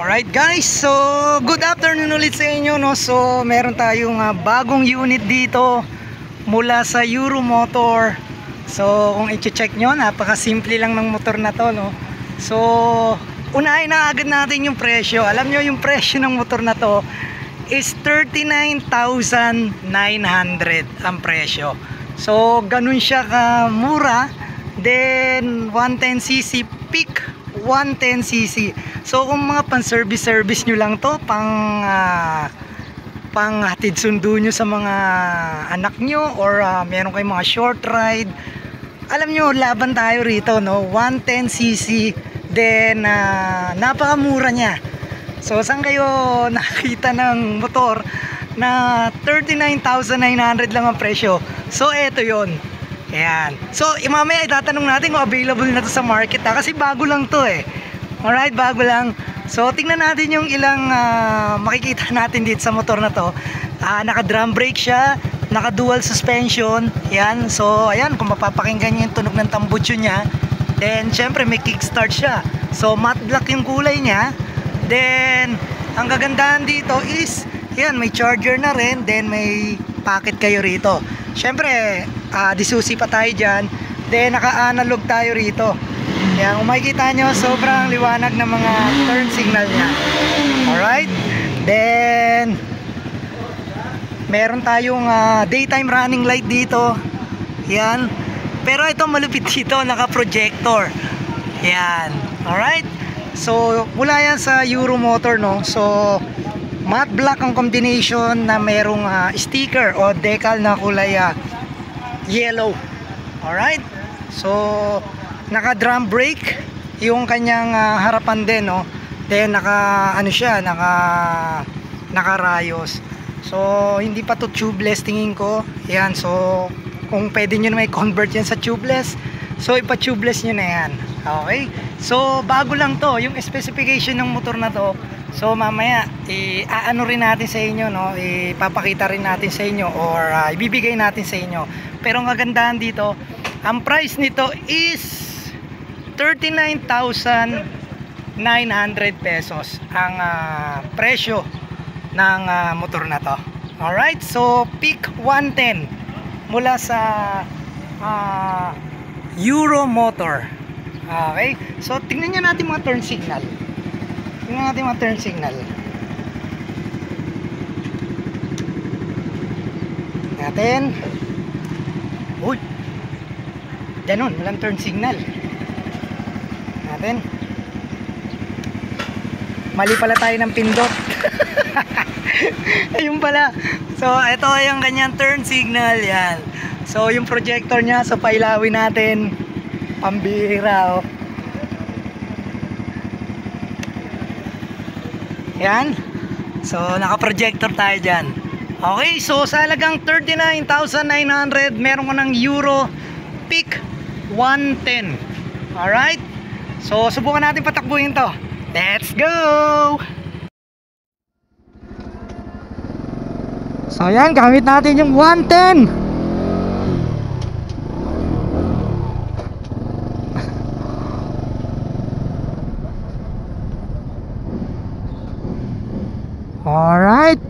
Alright guys, so good afternoon ulit sa inyo, no? So meron tayong bagong unit dito mula sa Euromotor. So kung i-check nyo, napakasimple lang ng motor na to, no? So unahin na agad natin yung presyo. Alam nyo yung presyo ng motor na to is 39,900 ang presyo. So ganun siya kamura. Then 110cc, peak 110cc. So kung mga pan-service nyo lang to, pang hatid sundo nyo sa mga anak nyo, or meron kayong mga short ride, alam nyo, laban tayo rito, no? 110cc. Then napakamura niya. So saan kayo nakita ng motor na 39,900 lang ang presyo? So eto yon. Ayan. So mamaya itatanong natin kung available na to sa market, kasi bago lang to eh. Alright, bago lang. So tingnan natin yung ilang makikita natin dito sa motor na to. Naka drum brake siya, naka dual suspension. Ayan. So ayan, kung mapapakinggan nyo yung tunog ng tambucho niya. Then syempre may kickstart siya. So matte black yung kulay niya. Then ang kagandahan dito is yan, may charger na rin. Then may pocket kayo rito. Syempre disusi pa tayo dyan. Then naka-analog tayo rito. Kaya kung makikita nyo, sobrang liwanag ng mga turn signal niya. Alright. Then meron tayong daytime running light dito. Yan. Pero ito malupit dito, naka-projector. Yan. Alright. So mula yan sa Euromotor, no. So matte black ang combination na merong sticker o decal na kulay yellow. Alright. So naka drum brake yung kanyang harapan din, no. Then naka ano siya, naka rayos. So hindi pa to tubeless tingin ko. Yan. So kung pwede nyo na may convert yan sa tubeless, so ipa-tubeless nyo na yan. Okay. So bago lang to yung specification ng motor na to. So mamaya ano rin natin sa inyo, no, ipapakita rin natin sa inyo, or ibibigay natin sa inyo. Pero ang kagandahan dito, ang price nito is 39,900 pesos ang presyo ng motor na to. Alright, so peak 110 mula sa Euromotor. Okay, so tingnan nyo natin mga turn signal. Tingnan natin mga turn signal natin. Uy, ganun, walang turn signal natin. Mali pala tayo ng pindot. Ayun pala. So ito yung kanyang turn signal. Yan. So yung projector nya, so pailawin natin. Pambihira, oh. Yan. So naka-projector tayo dyan. Okay, so sa halagang 39,900 meron ko ng Euro Peak 110. Alright. So subukan natin patakbuhin to. Let's go! So yan, gamit natin yung 110. Alright.